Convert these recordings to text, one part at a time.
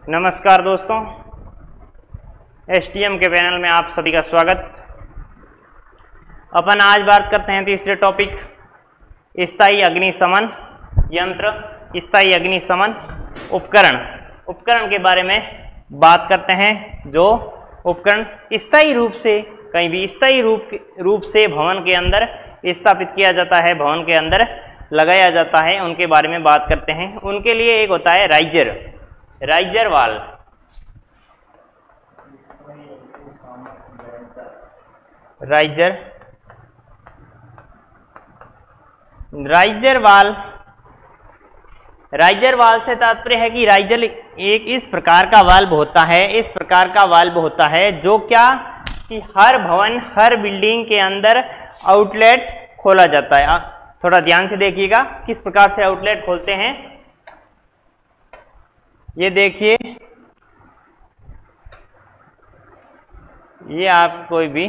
नमस्कार दोस्तों, एसटीएम के पैनल में आप सभी का स्वागत। अपन आज बात करते हैं तीसरे टॉपिक स्थायी अग्निशमन यंत्र, स्थायी अग्निशमन उपकरण के बारे में बात करते हैं। जो उपकरण स्थायी रूप से कहीं भी स्थायी रूप से भवन के अंदर स्थापित किया जाता है, भवन के अंदर लगाया जाता है, उनके बारे में बात करते हैं। उनके लिए एक होता है राइजर वाल्व। राइजर वाल्व से तात्पर्य है कि राइजर एक इस प्रकार का वाल्व होता है जो क्या कि हर भवन, हर बिल्डिंग के अंदर आउटलेट खोला जाता है। थोड़ा ध्यान से देखिएगा किस प्रकार से आउटलेट खोलते हैं। ये देखिए, ये आप कोई भी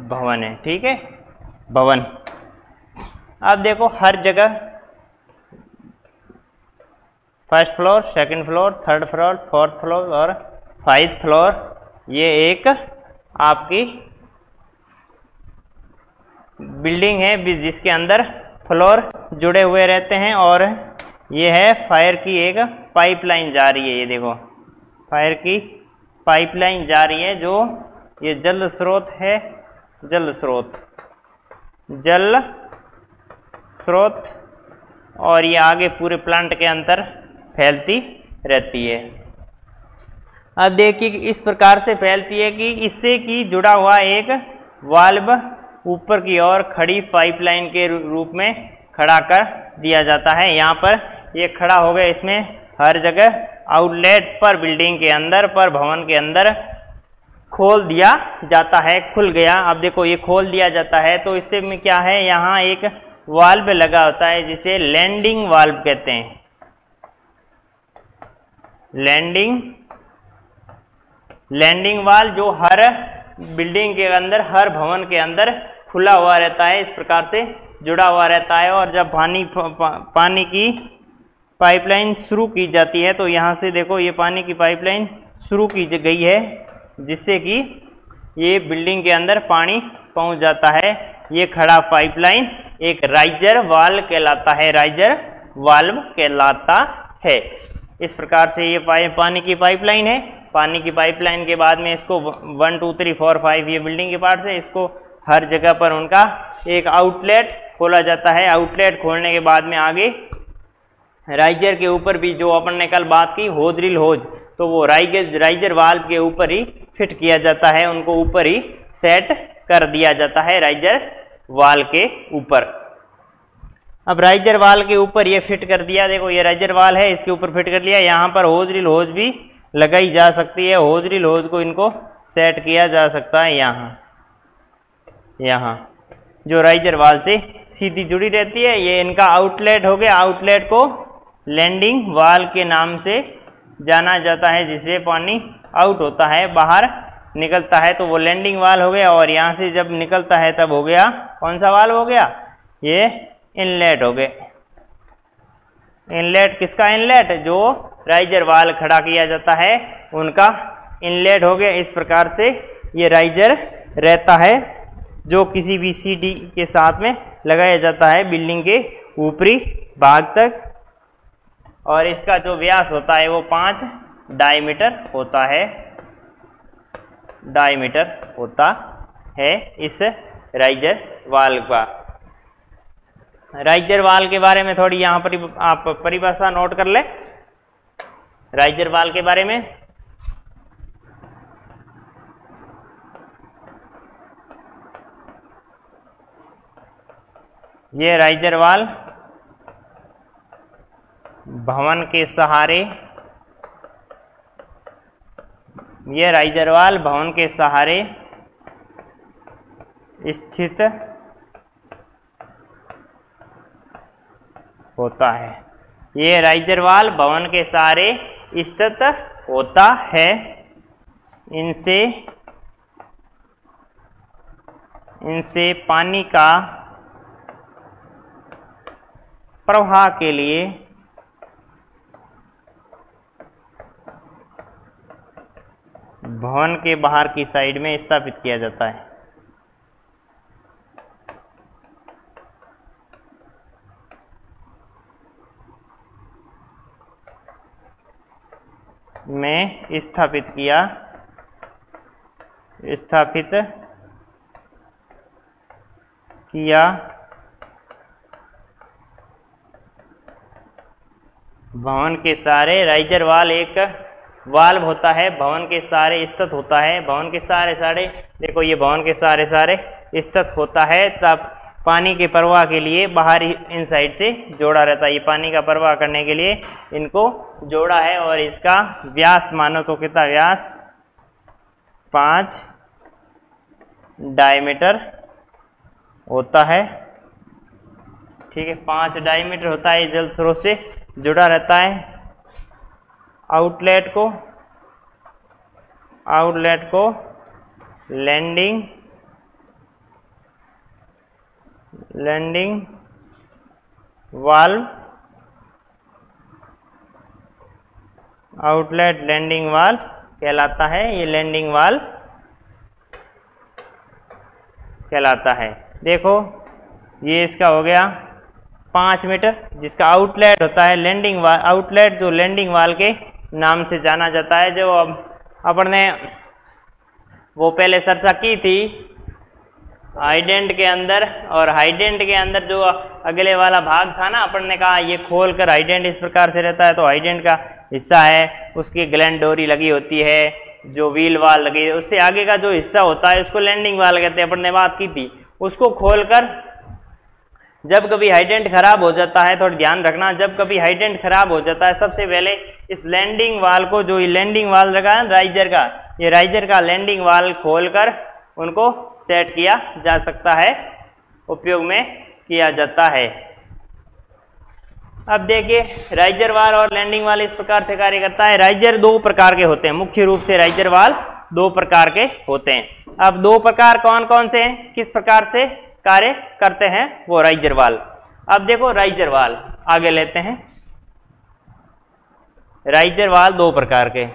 भवन है, ठीक है, भवन। आप देखो हर जगह first floor, second floor, third floor, fourth floor और फाइव फ्लोर, ये एक आपकी बिल्डिंग है जिसके अंदर फ्लोर जुड़े हुए रहते हैं। और ये है फायर की एक पाइपलाइन जा रही है। ये देखो फायर की पाइपलाइन जा रही है, जो ये जल स्रोत है, जल स्रोत और ये आगे पूरे प्लांट के अंदर फैलती रहती है। अब देखिए इस प्रकार से फैलती है कि इससे की जुड़ा हुआ एक वाल्व ऊपर की ओर खड़ी पाइपलाइन के रूप में खड़ा कर दिया जाता है। यहाँ पर ये खड़ा हो गया, इसमें हर जगह आउटलेट पर बिल्डिंग के अंदर, पर भवन के अंदर खोल दिया जाता है। खुल गया, अब देखो ये खोल दिया जाता है तो इससे में क्या है, यहाँ एक वाल्व लगा होता है जिसे लैंडिंग वाल्व कहते हैं। लैंडिंग वाल्व जो हर बिल्डिंग के अंदर, हर भवन के अंदर खुला हुआ रहता है, इस प्रकार से जुड़ा हुआ रहता है। और जब पानी की पाइपलाइन शुरू की जाती है तो यहाँ से देखो ये पानी की पाइपलाइन शुरू की गई है, जिससे कि ये बिल्डिंग के अंदर पानी पहुँच जाता है। ये खड़ा पाइपलाइन एक राइजर वाल्व कहलाता है। इस प्रकार से ये पानी की पाइपलाइन है। पानी की पाइपलाइन के बाद में इसको 1 2 3 4 5 ये बिल्डिंग के पार्ट है, इसको हर जगह पर उनका एक आउटलेट खोला जाता है। आउटलेट खोलने के बाद में आगे राइजर के ऊपर भी, जो अपन ने कल बात की ड्रिल होज, तो वो राइजर वाल्व के ऊपर ही फिट किया जाता है, उनको ऊपर ही सेट कर दिया जाता है राइजर वाल्व के ऊपर। अब राइजर वाल्व के ऊपर ये फिट कर दिया, देखो ये राइजर वाल्व है, इसके ऊपर फिट कर लिया। यहाँ पर ड्रिल होज भी लगाई जा सकती है। ड्रिल होज को इनको सेट किया जा सकता है यहाँ जो राइजर वाल्व से सीधी जुड़ी रहती है। ये इनका आउटलेट हो गया। आउटलेट को लैंडिंग वाल्व के नाम से जाना जाता है, जिससे पानी आउट होता है, बाहर निकलता है, तो वो लैंडिंग वाल्व हो गया। और यहाँ से जब निकलता है तब हो गया, कौन सा वाल्व हो गया, ये इनलेट हो गए। इनलेट किसका इनलेट, जो राइजर वाल्व खड़ा किया जाता है उनका इनलेट हो गया। इस प्रकार से ये राइजर रहता है, जो किसी भी सीढ़ी के साथ में लगाया जाता है बिल्डिंग के ऊपरी भाग तक। और इसका जो व्यास होता है वो 5 डायमीटर होता है इस राइजर वाल्व का। राइजर वाल्व के बारे में थोड़ी यहाँ पर आप परिभाषा नोट कर ले। राइजर वाल्व के बारे में ये राइजर वाल्व भवन के सहारे स्थित होता है। ये राइजर वाल्व भवन के सहारे स्थित होता है। इनसे पानी का प्रवाह के लिए भवन के बाहर की साइड में स्थापित किया जाता है। में स्थापित किया भवन के सारे राइजर वाल एक वाल्व होता है, भवन के सारे स्थित होता है, भवन के सारे देखो ये भवन के सारे स्थित होता है, तब पानी के प्रवाह के लिए बाहर इन साइड से जोड़ा रहता है। ये पानी का प्रवाह करने के लिए इनको जोड़ा है और इसका व्यास मानो तो कितना व्यास 5 डायमीटर होता है। ठीक है, 5 डायमीटर होता है, जल स्रोत से जुड़ा रहता है। आउटलेट को landing valve, outlet landing valve कहलाता है। ये लैंडिंग वाल्व कहलाता है। देखो ये इसका हो गया 5 मीटर, जिसका आउटलेट होता है लैंडिंग वाल। आउटलेट जो लैंडिंग वाल के नाम से जाना जाता है, जो अपन ने वो पहले चर्चा की थी हाइडेंट के अंदर, और हाइडेंट के अंदर जो अगले वाला भाग था ना, अपन ने कहा ये खोलकर हाइडेंट इस प्रकार से रहता है, तो हाइडेंट का हिस्सा है उसकी ग्लैंड डोरी लगी होती है, जो व्हील वाल लगी है, उससे आगे का जो हिस्सा होता है उसको लैंडिंग वाल कहते हैं। अपन ने बात की थी, उसको खोलकर जब कभी हाइडेंट खराब हो जाता है, थोड़ा ध्यान रखना, जब कभी हाइडेंट खराब हो जाता है सबसे पहले इस लैंडिंग वाल को, जो ये लैंडिंग वाल लगा है राइजर का, ये राइजर का लैंडिंग वाल खोलकर उनको सेट किया जा सकता है, उपयोग में किया जाता है। अब देखिए राइजर वाल और लैंडिंग वाल इस प्रकार से कार्य करता है। राइजर 2 प्रकार के होते हैं, मुख्य रूप से राइजर वाल 2 प्रकार के होते हैं। अब 2 प्रकार कौन कौन से हैं, किस प्रकार से कार्य करते हैं वो राइजर वाल। अब देखो राइजर वाल आगे लेते हैं। राइजर वाल 2 प्रकार के,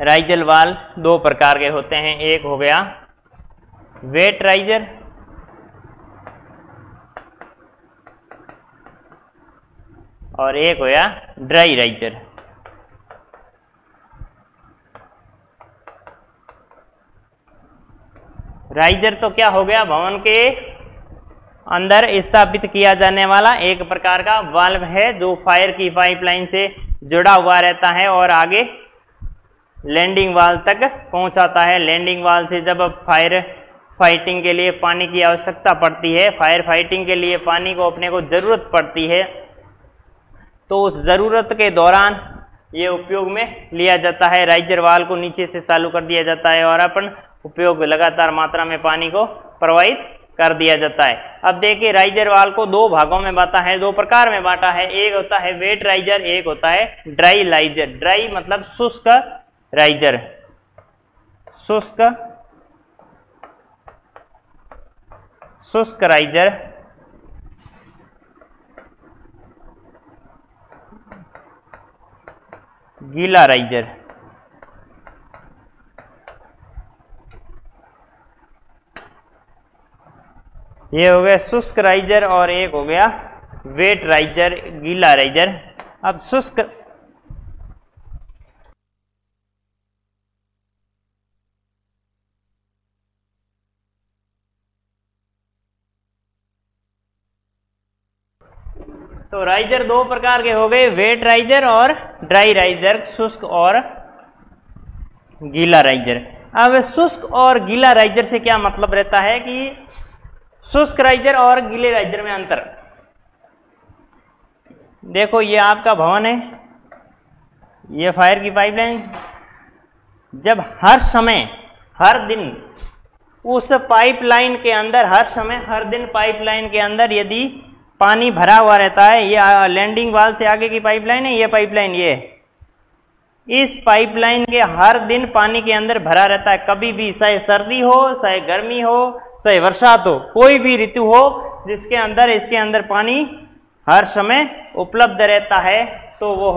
राइजर वाल 2 प्रकार के होते हैं। एक हो गया वेट राइजर, और एक हो गया ड्राई राइजर। राइजर तो क्या हो गया, भवन के अंदर स्थापित किया जाने वाला एक प्रकार का वाल्व है, जो फायर की पाइपलाइन से जुड़ा हुआ रहता है और आगे लैंडिंग वाल तक पहुंचाता है। लैंडिंग वाल से जब फायर फाइटिंग के लिए पानी की आवश्यकता पड़ती है, फायर फाइटिंग के लिए पानी को अपने को जरूरत पड़ती है, तो उस ज़रूरत के दौरान ये उपयोग में लिया जाता है। राइजर वाल को नीचे से चालू कर दिया जाता है और अपन उपयोग लगातार मात्रा में पानी को प्रवाहित कर दिया जाता है। अब देखिए राइजर वाल को 2 भागों में बांटा है, 2 प्रकार में बांटा है। एक होता है वेट राइजर, एक होता है ड्राई राइजर। ड्राई मतलब शुष्क राइजर, शुष्क राइजर, गीला राइजर। ये हो गया शुष्क राइजर और एक हो गया वेट राइजर, गीला राइजर। अब शुष्क तो राइजर 2 प्रकार के हो गए, वेट राइजर और ड्राई राइजर, शुष्क और गीला राइजर। अब शुष्क और गीला राइजर से क्या मतलब रहता है कि शुष्क राइजर और गीले राइजर में अंतर। देखो ये आपका भवन है, ये फायर की पाइपलाइन, जब हर समय हर दिन उस पाइपलाइन के अंदर, हर समय हर दिन पाइपलाइन के अंदर यदि पानी भरा हुआ रहता है, ये लैंडिंग वाल से आगे की पाइपलाइन है, ये पाइपलाइन, इस पाइपलाइन के हर दिन पानी के अंदर भरा रहता है, कभी भी, चाहे सर्दी हो, चाहे गर्मी हो, चाहे बरसात हो, कोई भी ऋतु हो, जिसके अंदर इसके अंदर पानी हर समय उपलब्ध रहता है, तो वो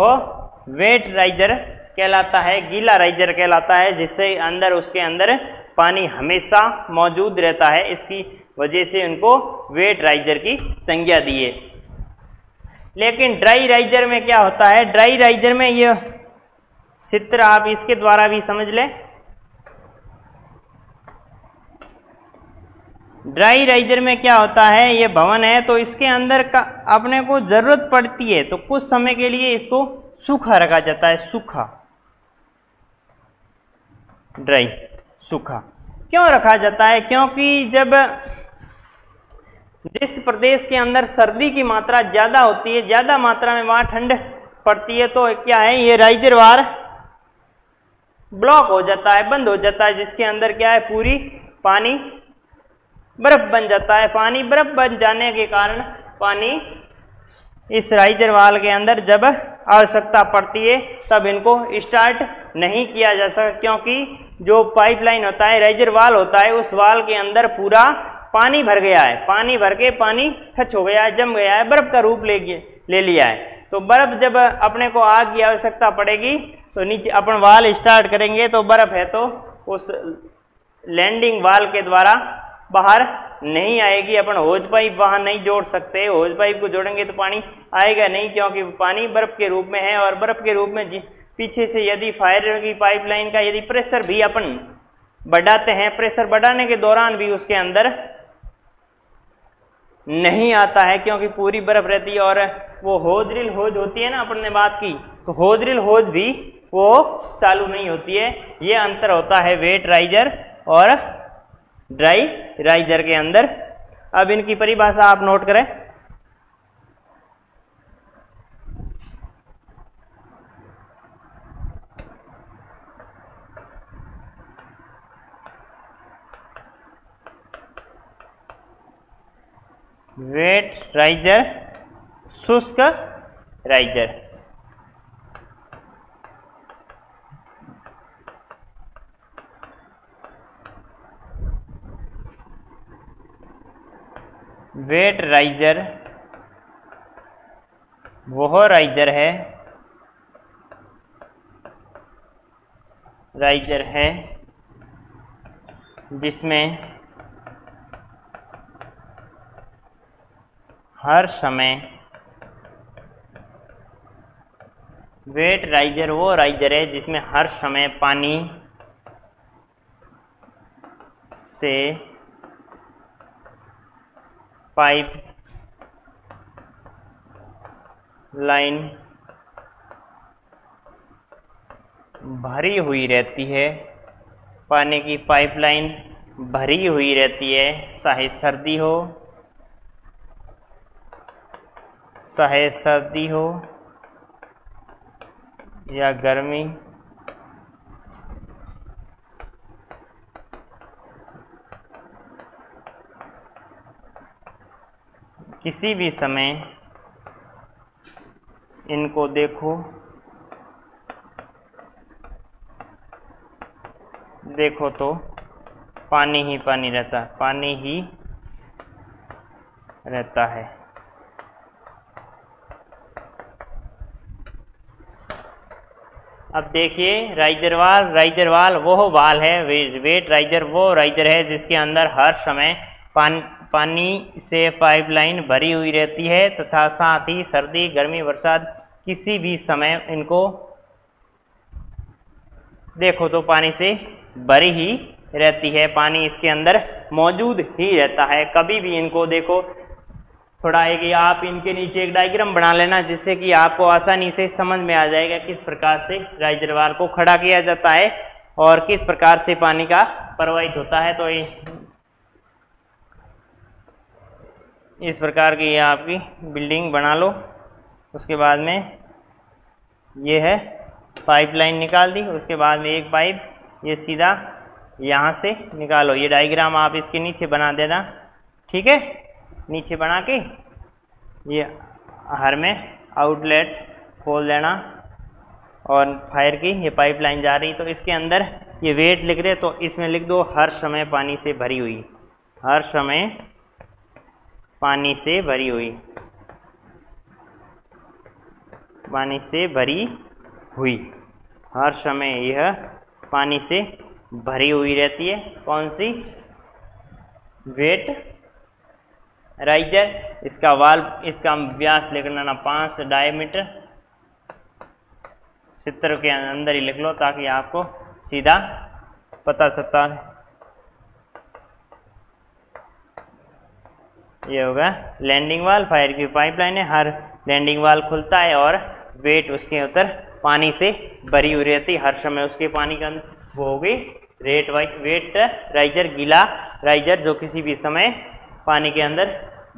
वेट राइजर कहलाता है, गीला राइजर कहलाता है, जिससे अंदर उसके अंदर पानी हमेशा मौजूद रहता है। इसकी वजह से उनको वेट राइजर की संज्ञा दी है। लेकिन ड्राई राइजर में क्या होता है? ड्राई राइजर में ये चित्र आप इसके द्वारा भी समझ लें। ड्राई राइजर में क्या होता है? ये भवन है तो इसके अंदर का अपने को जरूरत पड़ती है तो कुछ समय के लिए इसको सूखा रखा जाता है। सूखा, ड्राई, सूखा क्यों रखा जाता है? क्योंकि जब जिस प्रदेश के अंदर सर्दी की मात्रा ज़्यादा होती है, ज़्यादा मात्रा में वहाँ ठंड पड़ती है, तो क्या है, ये राइजरवार ब्लॉक हो जाता है, बंद हो जाता है, जिसके अंदर क्या है, पूरी पानी बर्फ बन जाता है। पानी बर्फ बन जाने के कारण पानी इस राइजरवाल के अंदर जब आवश्यकता पड़ती है तब इनको स्टार्ट नहीं किया जा सकता, क्योंकि जो पाइपलाइन होता है, राइजरवाल होता है, उस वाल के अंदर पूरा पानी भर गया है, पानी भर के पानी टच हो गया है, जम गया है, बर्फ का रूप ले लिया है। तो बर्फ जब अपने को आग की आवश्यकता पड़ेगी तो नीचे अपन वाल स्टार्ट करेंगे तो बर्फ है तो उस लैंडिंग वाल के द्वारा बाहर नहीं आएगी। अपन होज पाइप वहाँ नहीं जोड़ सकते, होज पाइप को जोड़ेंगे तो पानी आएगा नहीं, क्योंकि पानी बर्फ के रूप में है। और बर्फ के रूप में पीछे से यदि फायर की पाइपलाइन का यदि प्रेशर भी अपन बढ़ाते हैं, प्रेशर बढ़ाने के दौरान भी उसके अंदर नहीं आता है, क्योंकि पूरी बर्फ रहती है। और वो होज ड्रिल होज होती है ना, अपन ने बात की, तो होज ड्रिल होज भी वो चालू नहीं होती है। ये अंतर होता है वेट राइजर और ड्राई राइजर के अंदर। अब इनकी परिभाषा आप नोट करें। वेट राइजर, शुष्क राइजर। वेट राइजर वह राइजर है जिसमें हर समय, वेट राइजर वो राइजर है जिसमें हर समय पानी से पाइप लाइन भरी हुई रहती है, पानी की पाइपलाइन भरी हुई रहती है, चाहे सर्दी हो, चाहे सर्दी हो या गर्मी, किसी भी समय इनको देखो तो पानी ही पानी रहता है, पानी ही रहता है। अब देखिए, राइजरवाल वो वाल है, वेट राइजर वो राइजर है जिसके अंदर हर समय पानी से पाइपलाइन भरी हुई रहती है तथा साथ ही सर्दी, गर्मी, बरसात किसी भी समय इनको देखो तो पानी से भरी ही रहती है, पानी इसके अंदर मौजूद ही रहता है। कभी भी इनको देखो, थोड़ा एक आप इनके नीचे एक डायग्राम बना लेना जिससे कि आपको आसानी से समझ में आ जाएगा किस प्रकार से राइजरवाल को खड़ा किया जाता है और किस प्रकार से पानी का प्रवाहित होता है। तो इस प्रकार की आपकी बिल्डिंग बना लो। उसके बाद में ये है पाइपलाइन निकाल दी, उसके बाद में एक पाइप ये सीधा यहाँ से निकालो। ये डायग्राम आप इसके नीचे बना देना, ठीक है। नीचे बना के ये हर में आउटलेट खोल देना, और फायर की ये पाइपलाइन जा रही, तो इसके अंदर ये वेट लिख रहे, तो इसमें लिख दो हर समय पानी से भरी हुई, हर समय पानी से भरी हुई, पानी से भरी हुई, हर समय यह पानी से भरी हुई रहती है। कौन सी? Wet riser. इसका वाल्व, इसका व्यास लिख लेना 5 डायमीटर, चित्र के अंदर ही लिख लो ताकि आपको सीधा पता चलता है। ये होगा लैंडिंग वाल्व। फायर की पाइपलाइन है, हर लैंडिंग वाल्व खुलता है और वेट उसके अंदर पानी से भरी हुई रहती है, हर समय उसके पानी का वो होगी वेट राइजर, गीला राइजर जो किसी भी समय पानी के अंदर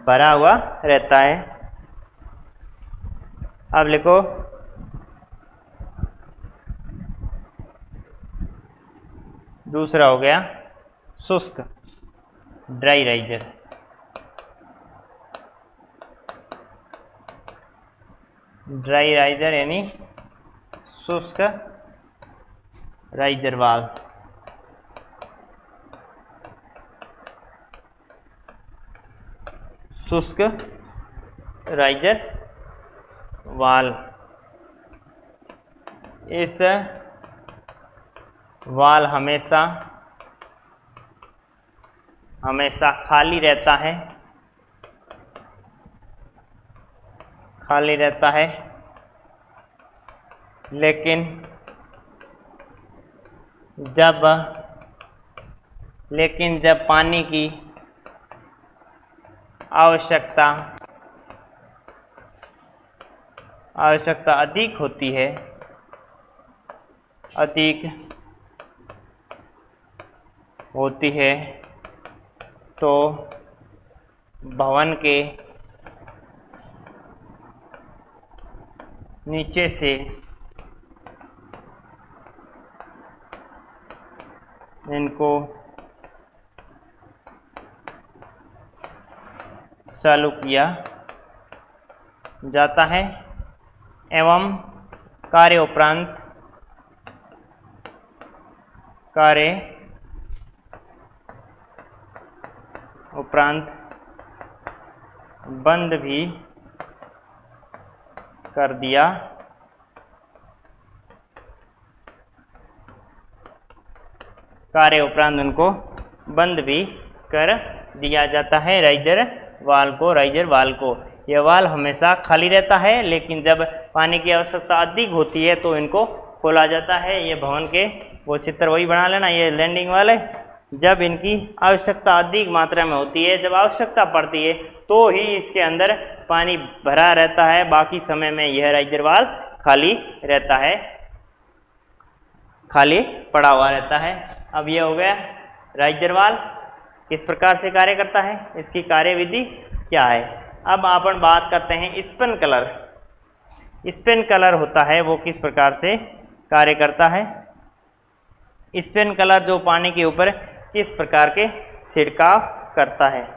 भरा हुआ रहता है। अब लिखो दूसरा हो गया शुष्क, ड्राई राइजर। ड्राई राइजर यानी शुष्क राइजर वाल्व। शुष्क राइजर वाल्व, इस वाल्व हमेशा खाली रहता है, खाली रहता है, लेकिन जब पानी की आवश्यकता अधिक होती है, तो भवन के नीचे से इनको चालू किया जाता है एवं कार्य उपरांत बंद भी कर दिया उनको बंद भी कर दिया जाता है राइजर वाल्व को। यह वाल्व हमेशा खाली रहता है, लेकिन जब पानी की आवश्यकता अधिक होती है तो इनको खोला जाता है। ये भवन के वो चित्र वही बना लेना, ये लैंडिंग वाल है। जब इनकी आवश्यकता अधिक मात्रा में होती है, जब आवश्यकता पड़ती है तो ही इसके अंदर पानी भरा रहता है, बाकी समय में यह राइजर वाल्व खाली रहता है, खाली पड़ा हुआ रहता है। अब यह हो गया राइजर वाल्व किस प्रकार से कार्य करता है, इसकी कार्यविधि क्या है। अब अपन बात करते हैं स्पिन कलर। स्पिन कलर होता है वो किस प्रकार से कार्य करता है। स्पिन कलर जो पानी के ऊपर किस प्रकार के छिड़काव करता है।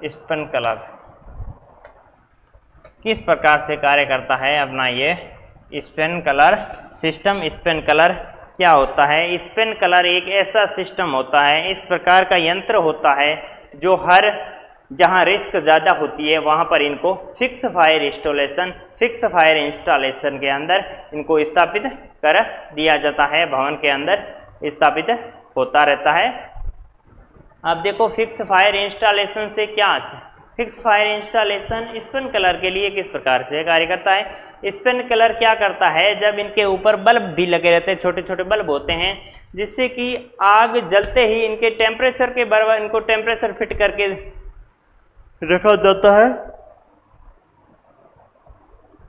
स्पिन कलर किस प्रकार से कार्य करता है अपना ये spin colour system. Spin colour क्या होता है। स्पिन कलर एक ऐसा सिस्टम होता है, इस प्रकार का यंत्र होता है जो जहां रिस्क ज़्यादा होती है वहां पर इनको फिक्स फायर इंस्टॉलेशन के अंदर इनको स्थापित कर दिया जाता है, भवन के अंदर स्थापित होता रहता है। अब देखो फिक्स फायर इंस्टॉलेशन से क्या, fix fire installation spin colour के लिए किस प्रकार से कार्य करता है। स्पिन कलर क्या करता है, जब इनके ऊपर बल्ब भी लगे रहते हैं, छोटे छोटे बल्ब होते हैं, जिससे कि आग जलते ही इनके टेम्परेचर के बराबर इनको टेम्परेचर फिट करके रखा जाता है।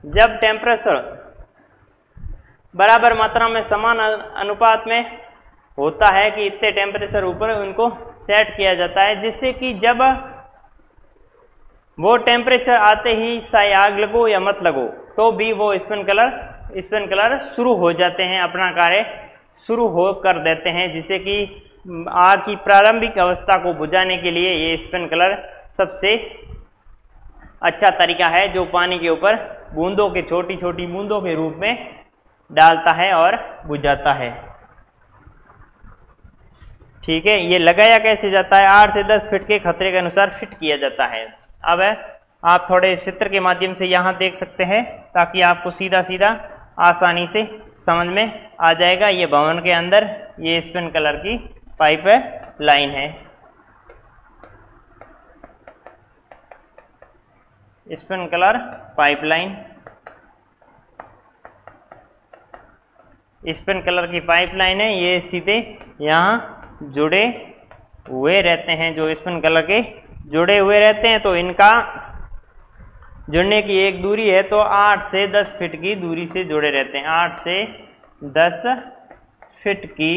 जब टेम्परेचर बराबर मात्रा में समान अनुपात में होता है कि इतने टेम्परेचर ऊपर उनको सेट किया जाता है, जिससे कि जब वो टेम्परेचर आते ही चाहे आग लगो या मत लगो तो भी वो स्प्रिंकलर शुरू हो जाते हैं, अपना कार्य शुरू हो कर देते हैं, जिससे कि आग की प्रारंभिक अवस्था को बुझाने के लिए ये स्प्रिंकलर सबसे अच्छा तरीका है, जो पानी के ऊपर बूंदों के छोटी छोटी बूंदों के रूप में डालता है और बुझाता है। ठीक है, ये लगाया कैसे जाता है? 8 से 10 फीट के खतरे के अनुसार फिट किया जाता है। अब आप थोड़े चित्र के माध्यम से यहाँ देख सकते हैं ताकि आपको सीधा सीधा आसानी से समझ में आ जाएगा। ये भवन के अंदर ये स्प्रिंकलर की पाइप लाइन है। स्प्रिंकलर पाइपलाइन, स्प्रिंकलर की पाइपलाइन है, ये सीधे यहाँ जुड़े हुए रहते हैं। जो स्प्रिंकलर के जुड़े हुए रहते हैं तो इनका जुड़ने की एक दूरी है, तो 8 से 10 फीट की दूरी से जुड़े रहते हैं। 8 से 10 फीट की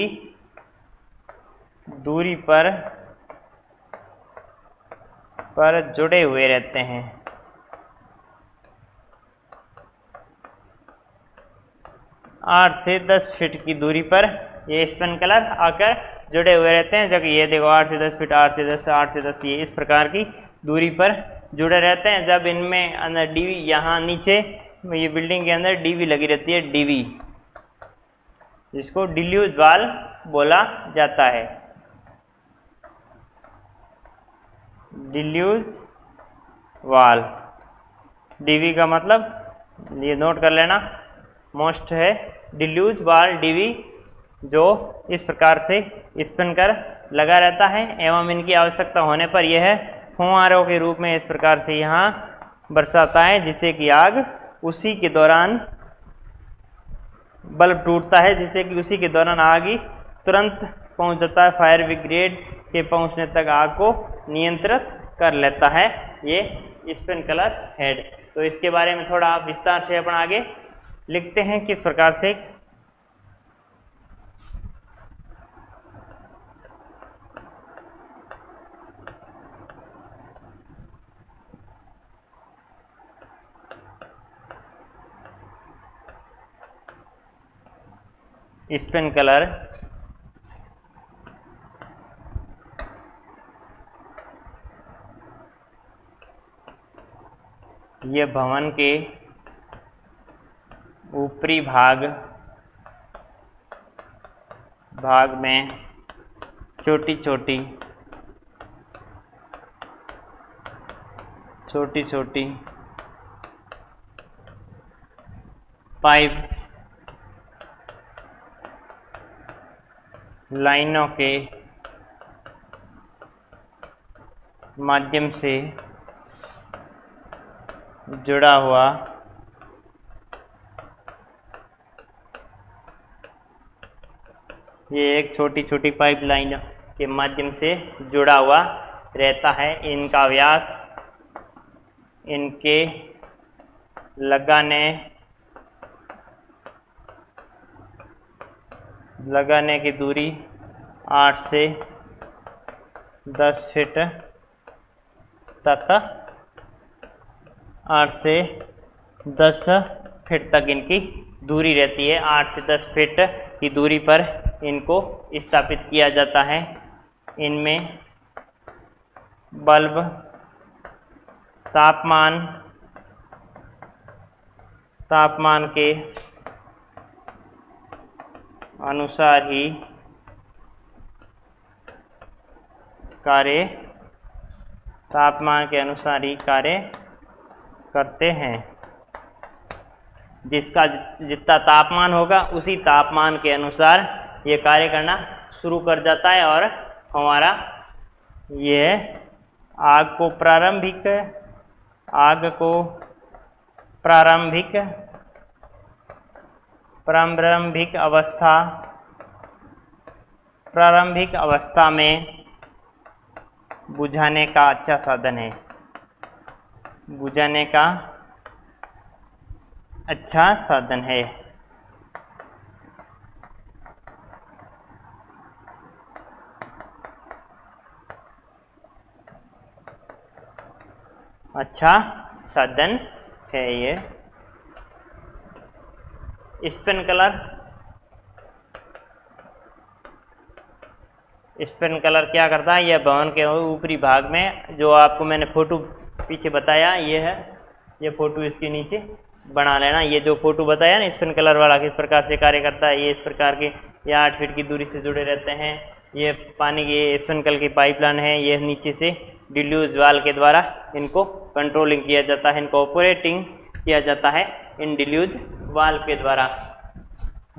दूरी पर जुड़े हुए रहते हैं। 8 से 10 फीट की दूरी पर ये स्प्रिंकलर आकर जुड़े हुए रहते हैं। जब ये देखो 8 से 10 फीट, 8 से 10, 8 से 10, ये इस प्रकार की दूरी पर जुड़े रहते हैं। जब इनमें अंदर डीवी, यहाँ नीचे ये बिल्डिंग के अंदर डीवी लगी रहती है, डीवी, जिसको डिल्यूज वाल बोला जाता है। डिल्यूज वाल, डीवी का मतलब ये नोट कर लेना, मोस्ट है। डिल्यूज वाल डीवी जो इस प्रकार से स्पिन कर लगा रहता है एवं इनकी आवश्यकता होने पर यह फुहारों के रूप में इस प्रकार से यहाँ बरसाता है, जिससे कि आग उसी के दौरान बल्ब टूटता है, जिससे कि उसी के दौरान आग ही तुरंत पहुँच जाता है। फायर ब्रिगेड के पहुँचने तक आग को नियंत्रित कर लेता है ये स्प्रिंकलर हेड। तो इसके बारे में थोड़ा आप विस्तार से अपन आगे लिखते हैं किस प्रकार से स्प्रिंकलर ये भवन के ऊपरी भाग में छोटी छोटी पाइप लाइनों के माध्यम से जुड़ा हुआ ये एक छोटी छोटी पाइप लाइन के माध्यम से जुड़ा हुआ रहता है। इनका व्यास, इनके लगाने की दूरी 8 से 10 फीट तक, 8 से 10 फीट तक इनकी दूरी रहती है। 8 से 10 फीट की दूरी पर इनको स्थापित किया जाता है। इनमें बल्ब तापमान के अनुसार ही कार्य करते हैं। जिसका जितना तापमान होगा उसी तापमान के अनुसार ये कार्य करना शुरू कर जाता है और हमारा ये आग को प्रारंभिक अवस्था में बुझाने का अच्छा साधन है। अच्छा साधन है ये। स्पिनकलर, स्पिनकलर क्या करता है, यह भवन के ऊपरी भाग में, जो आपको मैंने फोटो पीछे बताया ये है, ये फोटो इसके नीचे बना लेना। ये जो फोटो बताया ना स्पिनकलर वाला किस प्रकार से कार्य करता है, ये इस प्रकार के, ये 8 फीट की दूरी से जुड़े रहते हैं। ये पानी की स्पिनकलर की पाइपलाइन है, ये नीचे से डिल्यूज वाल के द्वारा इनको कंट्रोलिंग किया जाता है, इनको ऑपरेटिंग किया जाता है इन डिल्यूज वाल के द्वारा।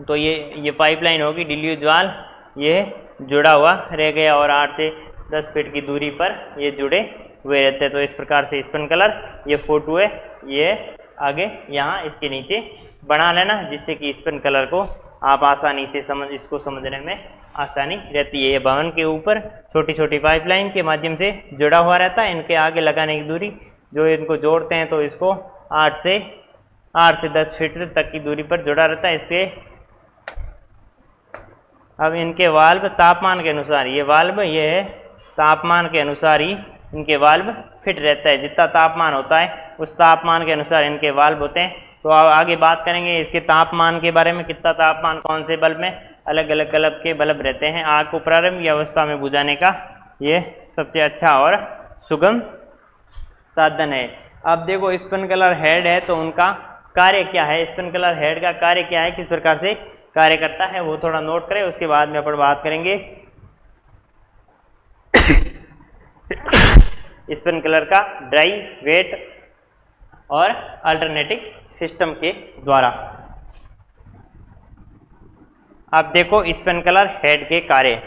तो ये पाइपलाइन होगी, डिल्यूज वाल ये जुड़ा हुआ रह गया और 8 से 10 फीट की दूरी पर ये जुड़े हुए रहते हैं। तो इस प्रकार से स्पिनकलर, ये फोटो है, ये आगे यहाँ इसके नीचे बना लेना, जिससे कि स्पिनकलर को आप आसानी से इसको समझने में आसानी रहती है। ये भवन के ऊपर छोटी छोटी पाइपलाइन के माध्यम से जुड़ा हुआ रहता है। इनके आगे लगाने की दूरी जो इनको जोड़ते हैं तो इसको 8 से 10 फीट तक की दूरी पर जुड़ा रहता है। इससे अब इनके वाल्व तापमान के अनुसार, ये वाल्व ये है तापमान के अनुसार ही इनके वाल्व फिट रहता है। जितना तापमान होता है उस तापमान के अनुसार इनके वाल्व होते हैं। तो अब आगे बात करेंगे इसके तापमान के बारे में, कितना तापमान कौन से बल्ब में, अलग अलग कलर के बल्ब रहते हैं। आग को प्रारंभिक अवस्था में बुझाने का ये सबसे अच्छा और सुगम साधन है। अब देखो स्पिनकलर हेड है तो उनका कार्य क्या है, स्पिनकलर हेड का कार्य क्या है, किस प्रकार से कार्य करता है, वो थोड़ा नोट करें, उसके बाद में अपन बात करेंगे स्पिनकलर का ड्राई, वेट और अल्टरनेटिंग सिस्टम के द्वारा। अब देखो स्पिनकलर हेड के कार्य।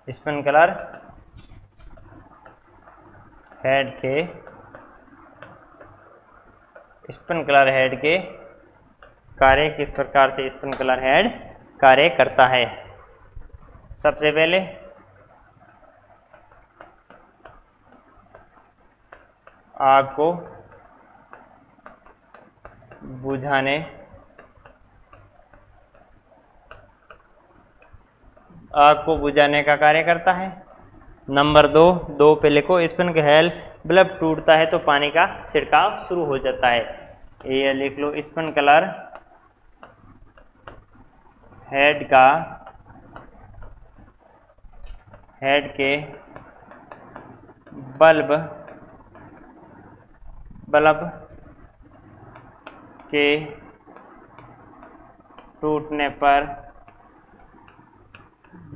स्पिनकलर हेड के कार्य, किस प्रकार से स्पिनकलर हेड कार्य करता है। सबसे पहले आग को बुझाने, का कार्य करता है। नंबर 2 पे लिखो, स्पिनकलर बल्ब टूटता है तो पानी का छिड़काव शुरू हो जाता है। ये लिख लो, स्पिनकलर हेड के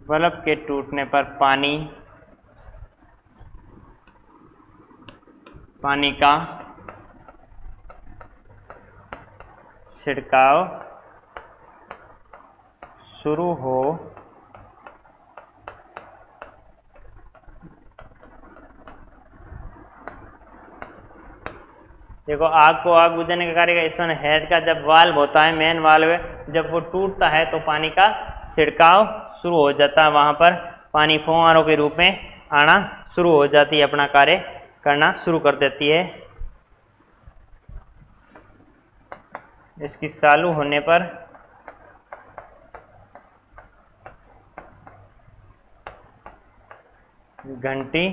बल्ब के टूटने पर पानी का छिड़काव शुरू हो देखो आग बुझाने का कार्य इसमें हेड का जब वाल्व होता है, मेन वाल्व, जब वो टूटता है तो पानी का छिड़काव शुरू हो जाता है। वहाँ पर पानी फुहारों के रूप में आना शुरू हो जाती है, अपना कार्य करना शुरू कर देती है। इसकी चालू होने पर घंटी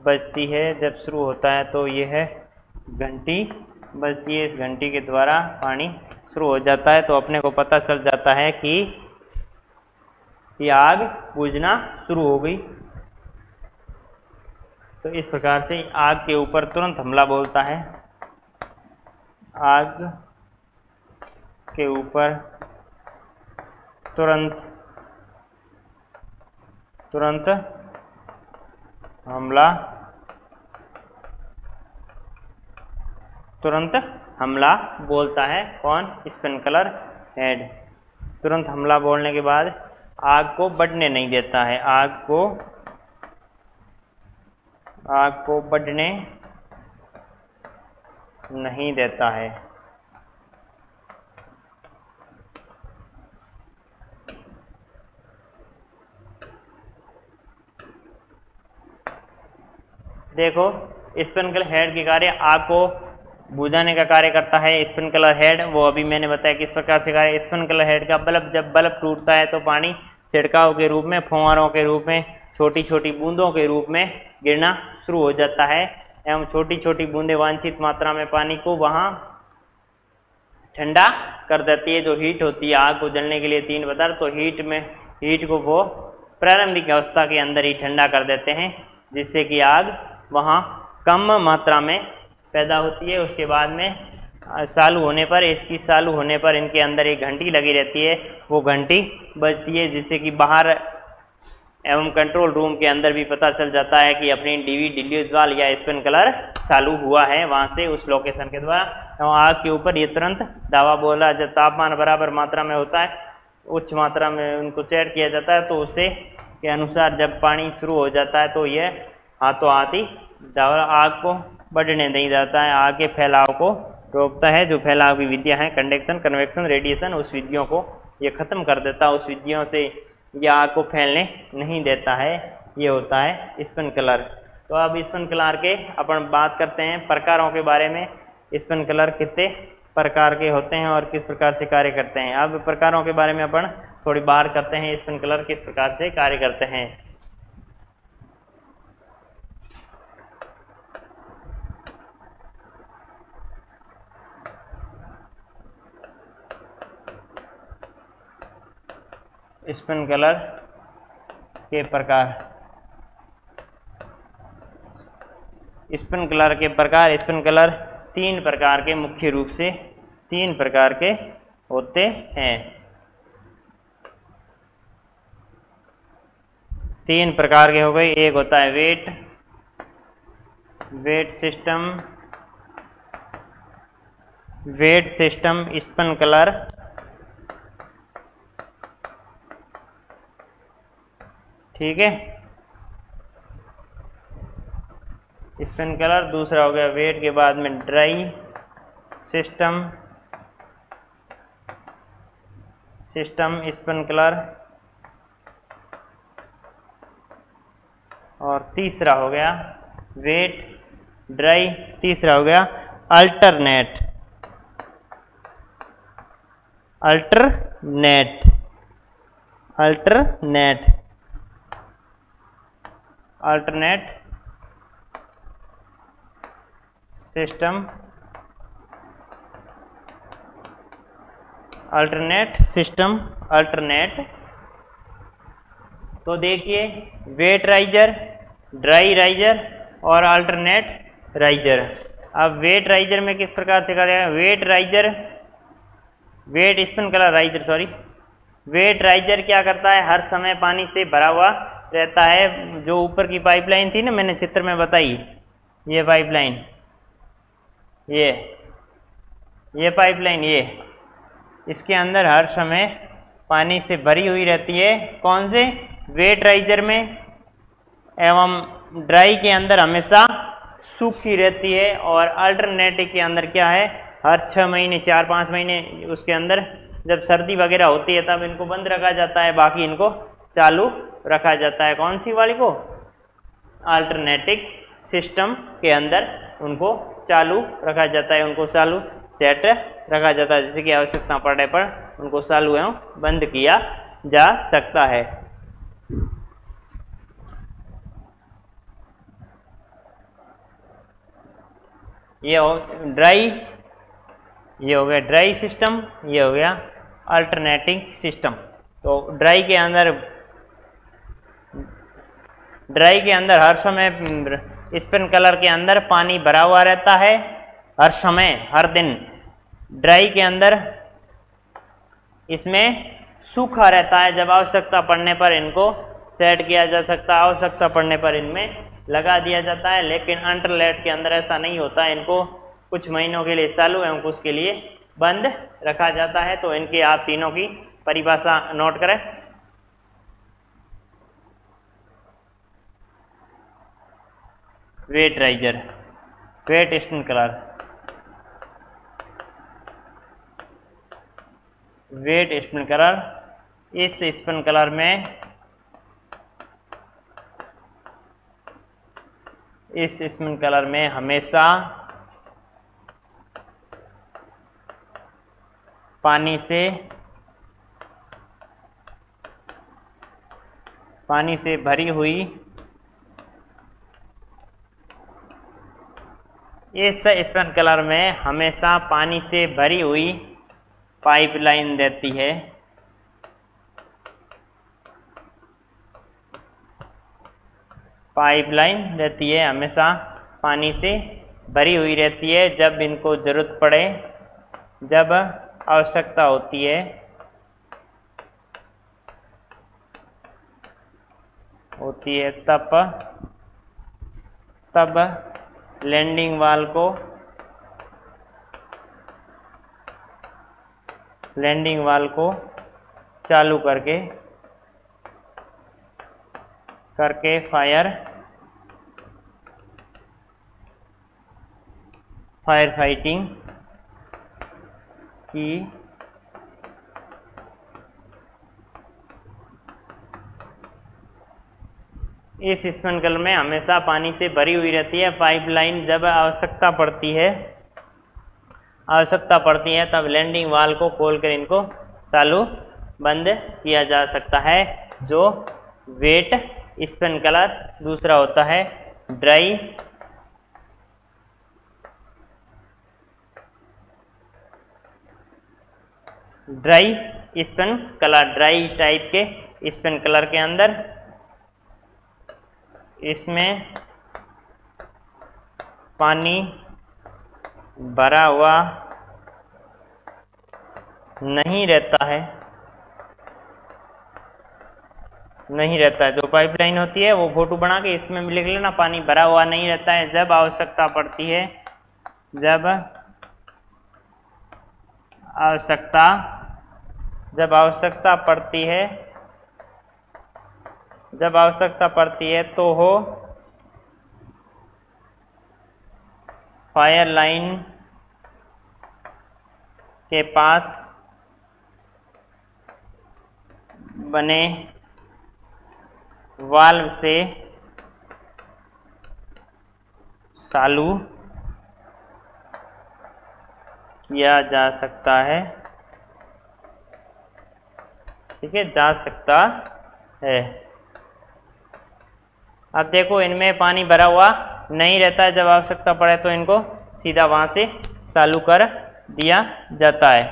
बजती है। जब शुरू होता है तो यह है घंटी बजती है, इस घंटी के द्वारा पानी शुरू हो जाता है। तो अपने को पता चल जाता है कि आग बुझना शुरू हो गई। तो इस प्रकार से आग के ऊपर तुरंत हमला बोलता है। आग के ऊपर तुरंत हमला बोलता है। कौन? स्पिनकलर हेड। तुरंत हमला बोलने के बाद आग को बढ़ने नहीं देता है, आग को बढ़ने नहीं देता है। देखो स्पिनकलर हेड के कार्य आग को बुझाने का कार्य करता है स्प्रिंकलर हेड, वो अभी मैंने बताया किस प्रकार से कार्य। स्प्रिंकलर हेड का बल्ब, जब बल्ब टूटता है तो पानी छिड़काव के रूप में, फुहारों के रूप में, छोटी छोटी बूंदों के रूप में गिरना शुरू हो जाता है एवं छोटी छोटी बूंदें वांछित मात्रा में पानी को वहाँ ठंडा कर देती है। जो हीट होती है आग को जलने के लिए तीन पदार्थ, तो हीट को वो प्रारंभिक अवस्था के अंदर ही ठंडा कर देते हैं, जिससे कि आग वहाँ कम मात्रा में पैदा होती है। उसके बाद में चालू होने पर इनके अंदर एक घंटी लगी रहती है, वो घंटी बजती है, जिससे कि बाहर एवं कंट्रोल रूम के अंदर भी पता चल जाता है कि अपनी डीवी डिलीज वाल या स्प्रिंकलर चालू हुआ है वहाँ से उस लोकेशन के द्वारा। तो आग के ऊपर ये तुरंत दावा बोला, जब तापमान बराबर मात्रा में होता है, उच्च मात्रा में उनको चेक किया जाता है, तो उससे के अनुसार जब पानी शुरू हो जाता है तो ये हाथों हाथ ही दावा आग को बढ़ने नहीं जाता है, आग के फैलाव को रोकता है। जो फैलाव की विधियाँ हैं कंडक्शन, कन्वेक्शन, रेडिएशन, उस विधियों को ये ख़त्म कर देता है, उस विधियों से यह आग को फैलने नहीं देता है। ये होता है स्प्रिंकलर। तो अब स्प्रिंकलर के अपन बात करते हैं प्रकारों के बारे में। स्प्रिंकलर कितने प्रकार के होते हैं और किस प्रकार से कार्य करते हैं। अब प्रकारों के बारे में अपन थोड़ी बात करते हैं, स्प्रिंकलर किस प्रकार से कार्य करते हैं। स्प्रिंकलर के प्रकार, स्प्रिंकलर तीन प्रकार के, मुख्य रूप से तीन प्रकार के होते हैं। तीन प्रकार के हो गए, एक होता है वेट सिस्टम स्प्रिंकलर, ठीक है। स्प्रिंकलर दूसरा हो गया वेट के बाद में ड्राई सिस्टम स्प्रिंकलर, और तीसरा हो गया वेट ड्राई, तीसरा हो गया अल्टरनेट सिस्टम तो देखिए वेट राइजर, ड्राई राइजर और अल्टरनेट राइजर। अब वेट राइजर में किस प्रकार से करेगा, वेट राइजर क्या करता है, हर समय पानी से भरा हुआ रहता है। जो ऊपर की पाइपलाइन थी ना, मैंने चित्र में बताई, ये पाइपलाइन, ये पाइपलाइन, इसके अंदर हर समय पानी से भरी हुई रहती है। कौन से, वेट राइजर में, एवं ड्राई के अंदर हमेशा सूखी रहती है, और अल्टरनेटिव के अंदर क्या है, हर 6 महीने 4-5 महीने उसके अंदर जब सर्दी वगैरह होती है तब इनको बंद रखा जाता है, बाकी इनको चालू रखा जाता है। कौन सी वाली को, अल्टरनेटिव सिस्टम के अंदर उनको चालू रखा जाता है, उनको चालू सेट रखा जाता है, जैसे कि आवश्यकता पड़ने पर उनको चालू एवं बंद किया जा सकता है। ये हो ड्राई, ये हो गया ड्राई सिस्टम, ये हो गया अल्टरनेटिंग सिस्टम। तो ड्राई के अंदर हर समय स्प्रिंकलर के अंदर पानी भरा हुआ रहता है, हर समय, हर दिन। ड्राई के अंदर इसमें सूखा रहता है, जब आवश्यकता पड़ने पर इनको सेट किया जा सकता है, आवश्यकता पड़ने पर इनमें लगा दिया जाता है। लेकिन अल्टरनेट के अंदर ऐसा नहीं होता, इनको कुछ महीनों के लिए चालू एवं कुछ के लिए बंद रखा जाता है। तो इनके आप तीनों की परिभाषा नोट करें। वेट राइजर, वेट स्प्रिंकलर, इस स्प्रिंकलर में हमेशा पानी से भरी हुई इस स्प्रिंकलर में हमेशा पानी से भरी हुई पाइपलाइन रहती है। पाइपलाइन रहती है, हमेशा पानी से भरी हुई रहती है। जब इनको ज़रूरत पड़े, जब आवश्यकता होती है, तब लैंडिंग वाल को चालू करके फायर फाइटिंग की इस स्प्रिंकलर में हमेशा पानी से भरी हुई रहती है पाइपलाइन। जब आवश्यकता पड़ती है तब लैंडिंग वाल को खोलकर इनको चालू बंद किया जा सकता है। जो वेट स्प्रिंकलर, दूसरा होता है ड्राई स्प्रिंकलर। ड्राई टाइप के स्प्रिंकलर के अंदर इसमें पानी भरा हुआ नहीं रहता है। जो पाइपलाइन होती है वो फोटो बना के इसमें लिख लेना, पानी भरा हुआ नहीं रहता है। जब आवश्यकता पड़ती है तो हो फायर लाइन के पास बने वाल्व से चालू किया जा सकता है। ठीक है, जा सकता है। अब देखो, इनमें पानी भरा हुआ नहीं रहता है। जब आवश्यकता पड़े तो इनको सीधा वहां से चालू कर दिया जाता है।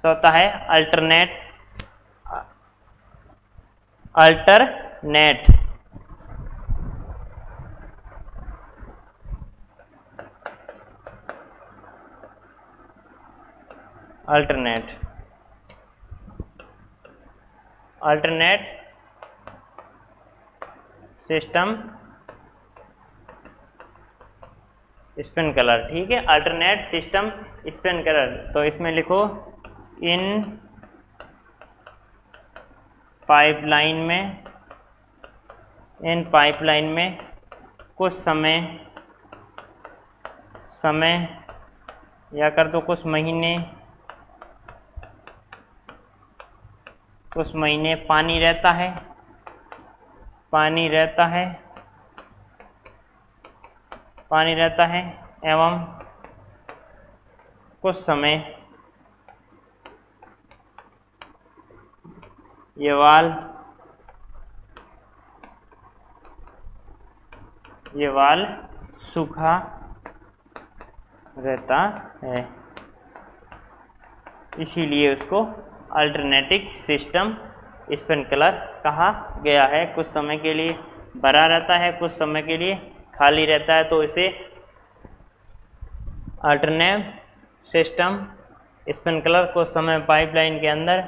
होता है अल्टरनेट सिस्टम स्प्रिंकलर। ठीक है, अल्टरनेट सिस्टम स्प्रिंकलर। तो इसमें लिखो, इन पाइपलाइन में कुछ समय या कर दो कुछ महीने पानी रहता है एवं कुछ समय ये वाल्व सूखा रहता है। इसीलिए उसको अल्टरनेटिंग सिस्टम स्प्रिंकलर कहा गया है। कुछ समय के लिए भरा रहता है, कुछ समय के लिए खाली रहता है, तो इसे अल्टरनेट सिस्टम स्प्रिंकलर। कुछ समय पाइपलाइन के अंदर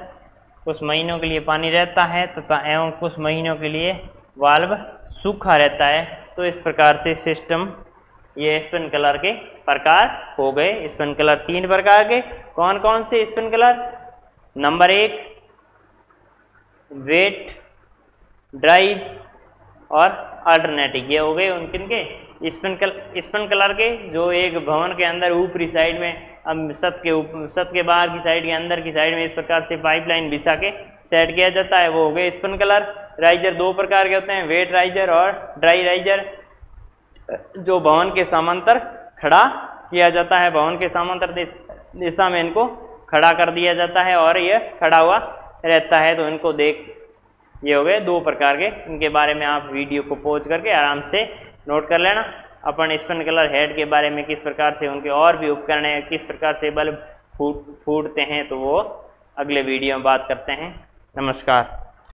कुछ महीनों के लिए पानी रहता है तथा एवं कुछ महीनों के लिए वाल्व सूखा रहता है। तो इस प्रकार से सिस्टम, ये स्प्रिंकलर के प्रकार हो गए। स्प्रिंकलर 3 प्रकार के। कौन कौन से स्प्रिंकलर? नंबर 1 वेट, ड्राई और अल्टरनेटिव। ये हो गए उनके स्प्रिंकलर के, जो एक भवन के अंदर ऊपरी साइड में, अब छत के बाहर की साइड के अंदर की साइड में इस प्रकार से पाइपलाइन बिछा के सेट किया जाता है, वो हो गए स्प्रिंकलर। राइजर 2 प्रकार के होते हैं, वेट राइजर और ड्राई राइजर, जो भवन के समांतर खड़ा किया जाता है। भवन के समांतर दिशा में इनको खड़ा कर दिया जाता है और ये खड़ा हुआ रहता है। तो इनको देख, ये हो गए 2 प्रकार के, इनके बारे में आप वीडियो को पॉज करके आराम से नोट कर लेना। अपन स्पिन कलर हेड के बारे में, किस प्रकार से उनके और भी उपकरण है, किस प्रकार से बल्ब फूटते हैं, तो वो अगले वीडियो में बात करते हैं। नमस्कार।